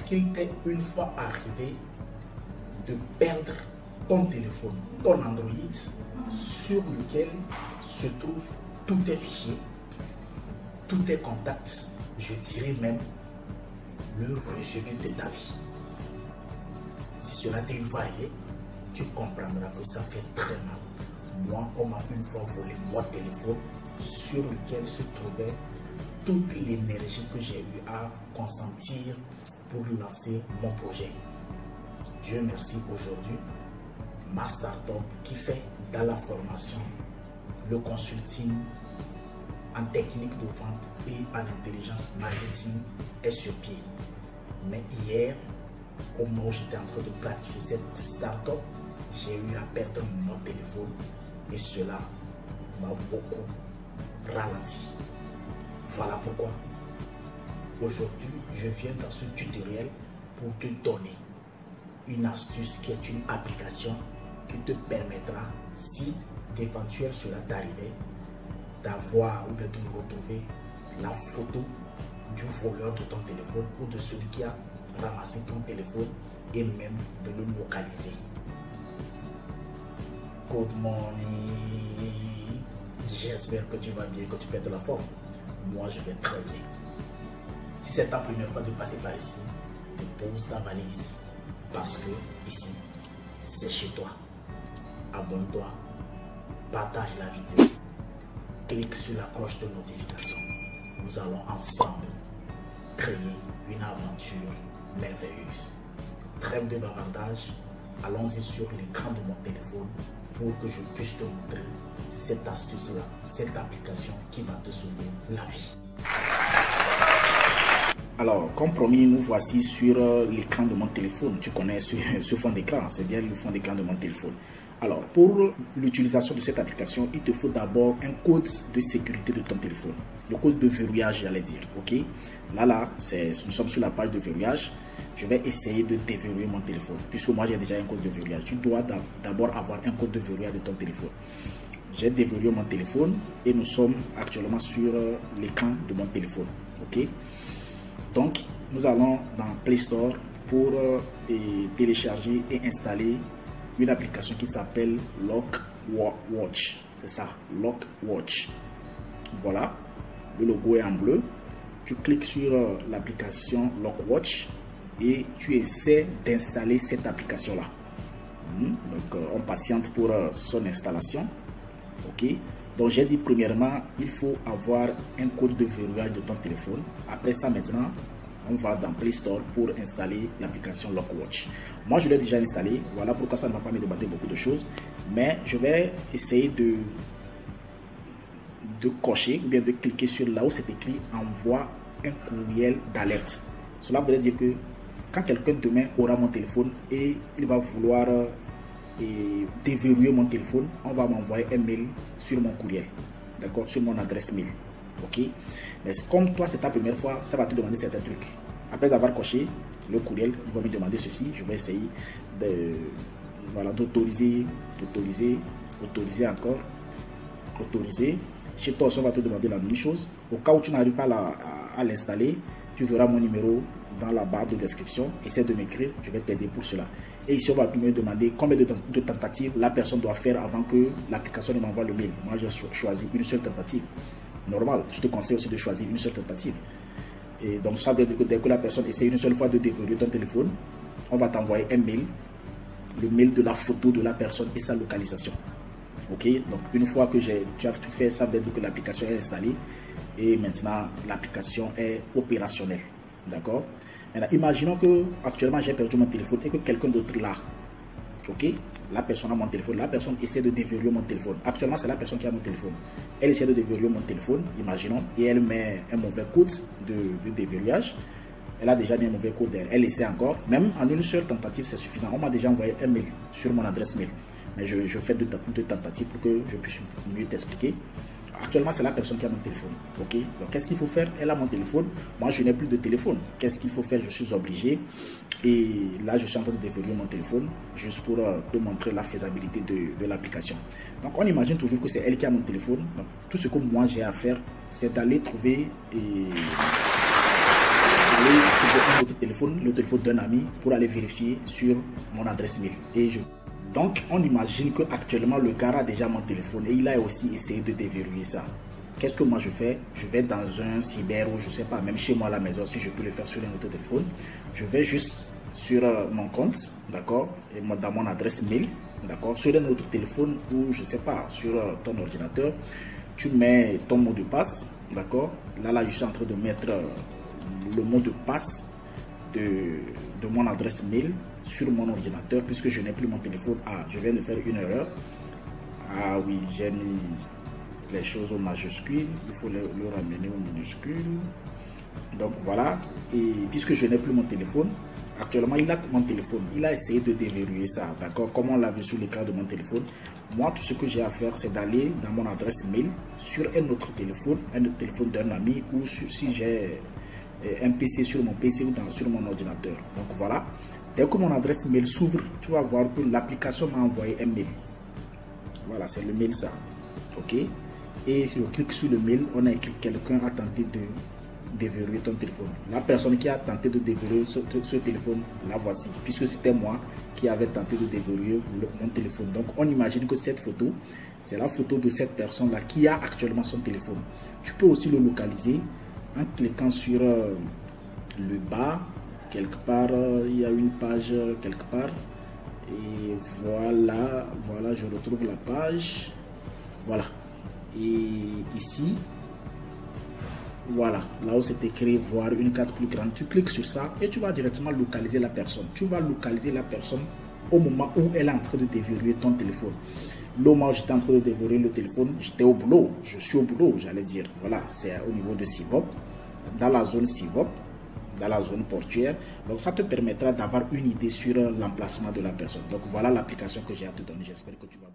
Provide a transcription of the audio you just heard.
Est-ce qu'il t'est une fois arrivé de perdre ton téléphone, ton Android, sur lequel se trouvent tous tes fichiers, tous tes contacts, je dirais même le résumé de ta vie? Si cela t'est une fois arrivé, tu comprendras que ça fait très mal. Moi, on m'a une fois volé mon téléphone sur lequel se trouvait toute l'énergie que j'ai eu à consentir pour lancer mon projet. Dieu merci, aujourd'hui, ma start-up qui fait dans la formation, le consulting en technique de vente et en intelligence marketing est sur pied. Mais hier, au moment où j'étais en train de planifier cette start-up, j'ai eu à perdre mon téléphone et cela m'a beaucoup ralenti. Voilà pourquoi aujourd'hui je viens dans ce tutoriel pour te donner une astuce qui est une application qui te permettra, si d'éventuel cela t'arrivait, d'avoir ou de retrouver la photo du voleur de ton téléphone ou de celui qui a ramassé ton téléphone et même de le localiser. Good morning. J'espère que tu vas bien, que tu perds de la forme. Moi, je vais très bien. Si c'est ta première fois de passer par ici, dépose ta valise. Parce que ici, c'est chez toi. Abonne-toi, partage la vidéo, clique sur la cloche de notification. Nous allons ensemble créer une aventure merveilleuse. Trêve de bavardage, allons-y sur l'écran de mon téléphone pour que je puisse te montrer cette astuce-là, cette application qui va te sauver la vie. Alors, comme promis, nous voici sur l'écran de mon téléphone. Tu connais ce fond d'écran, c'est bien le fond d'écran de mon téléphone. Alors, pour l'utilisation de cette application, il te faut d'abord un code de sécurité de ton téléphone. Le code de verrouillage, j'allais dire, ok? Là, nous sommes sur la page de verrouillage. Je vais essayer de déverrouiller mon téléphone, puisque moi j'ai déjà un code de verrouillage. Tu dois d'abord avoir un code de verrouillage de ton téléphone. J'ai déverrouillé mon téléphone et nous sommes actuellement sur l'écran de mon téléphone, ok? Donc, nous allons dans Play Store pour télécharger et installer une application qui s'appelle LockWatch. C'est ça, LockWatch. Voilà, le logo est en bleu. Tu cliques sur l'application LockWatch et tu essaies d'installer cette application-là. Donc, on patiente pour son installation. Ok. Donc, j'ai dit premièrement, il faut avoir un code de verrouillage de ton téléphone. Après ça, maintenant, on va dans Play Store pour installer l'application LockWatch. Moi, je l'ai déjà installé. Voilà pourquoi ça ne va pas me demander beaucoup de choses. Mais je vais essayer de cocher ou bien de cliquer sur là où c'est écrit envoie un courriel d'alerte. Cela voudrait dire que quand quelqu'un demain aura mon téléphone et il va vouloir déverrouiller mon téléphone, on va m'envoyer un mail sur mon courriel, d'accord, sur mon adresse mail. Ok, mais comme toi c'est ta première fois, ça va te demander certains trucs. Après avoir coché le courriel, il va me demander ceci. Je vais essayer d'autoriser encore, autoriser. Chez toi aussi, on va te demander la même chose. Au cas où tu n'arrives pas à l'installer, tu verras mon numéro dans la barre de description. Essaie de m'écrire, je vais t'aider pour cela. Et ici, on va me demander combien de tentatives la personne doit faire avant que l'application ne m'envoie le mail. Moi, j'ai choisi une seule tentative. Normal, je te conseille aussi de choisir une seule tentative. Et donc, ça veut dire que dès que la personne essaie une seule fois de déverrouiller ton téléphone, on va t'envoyer un mail, le mail de la photo de la personne et sa localisation. Ok, donc une fois que tu as tout fait, ça veut dire que l'application est installée et maintenant l'application est opérationnelle. D'accord? Maintenant, imaginons que actuellement j'ai perdu mon téléphone et que quelqu'un d'autre l'a. Ok, la personne a mon téléphone, la personne essaie de déverrouiller mon téléphone. Actuellement, c'est la personne qui a mon téléphone. Elle essaie de déverrouiller mon téléphone, imaginons, et elle met un mauvais code de déverrouillage. Elle a déjà mis un mauvais code, elle essaie encore. Même en une seule tentative, c'est suffisant. On m'a déjà envoyé un mail sur mon adresse mail. Mais je fais deux tentatives pour que je puisse mieux t'expliquer. Actuellement, c'est la personne qui a mon téléphone. Ok, donc qu'est-ce qu'il faut faire? Elle a mon téléphone. Moi, je n'ai plus de téléphone. Qu'est-ce qu'il faut faire? Je suis obligé. Et là, je suis en train de déverrouiller mon téléphone juste pour te montrer la faisabilité de l'application. Donc, on imagine toujours que c'est elle qui a mon téléphone. Donc, tout ce que moi j'ai à faire, c'est d'aller trouver aller trouver un autre téléphone, le téléphone d'un ami, pour aller vérifier sur mon adresse mail. Donc, on imagine qu'actuellement, le gars a déjà mon téléphone et il a aussi essayé de déverrouiller ça. Qu'est-ce que moi je fais? Je vais dans un cyber ou je sais pas, même chez moi à la maison, si je peux le faire sur un autre téléphone. Je vais juste sur mon compte, d'accord, et dans mon adresse mail, d'accord, sur un autre téléphone ou je sais pas, sur ton ordinateur, tu mets ton mot de passe, d'accord. Là, je suis en train de mettre le mot de passe de mon adresse mail sur mon ordinateur puisque je n'ai plus mon téléphone. Ah, je viens de faire une erreur. Ah oui, j'ai mis les choses au majuscule, il faut le ramener au minuscule. Donc voilà, et puisque je n'ai plus mon téléphone, actuellement il a mon téléphone, il a essayé de déverrouiller ça, d'accord, comme on l'a vu sur l'écran de mon téléphone. Moi, tout ce que j'ai à faire, c'est d'aller dans mon adresse mail sur un autre téléphone d'un ami, ou si j'ai un PC sur mon PC ou sur mon ordinateur. Donc voilà, dès que mon adresse mail s'ouvre, tu vas voir que l'application m'a envoyé un mail. Voilà, c'est le mail ça, ok. Et je clique sur le mail, on a écrit quelqu'un a tenté de déverrouiller ton téléphone. La personne qui a tenté de déverrouiller ce téléphone, la voici, puisque c'était moi qui avais tenté de déverrouiller mon téléphone. Donc on imagine que cette photo, c'est la photo de cette personne-là qui a actuellement son téléphone. Tu peux aussi le localiser en cliquant sur le bas, quelque part, il y a une page quelque part. Et voilà, je retrouve la page. Voilà. Et ici, voilà, là où c'est écrit voir une carte plus grande, tu cliques sur ça et tu vas directement localiser la personne. Tu vas localiser la personne au moment où elle est en train de déverrouiller ton téléphone. Le moment où j'étais en train de déverrouiller le téléphone, j'étais au boulot, je suis au boulot, j'allais dire. Voilà, c'est au niveau de Civop, dans la zone Civop, dans la zone portuaire. Donc ça te permettra d'avoir une idée sur l'emplacement de la personne. Donc voilà l'application que j'ai à te donner, j'espère que tu vas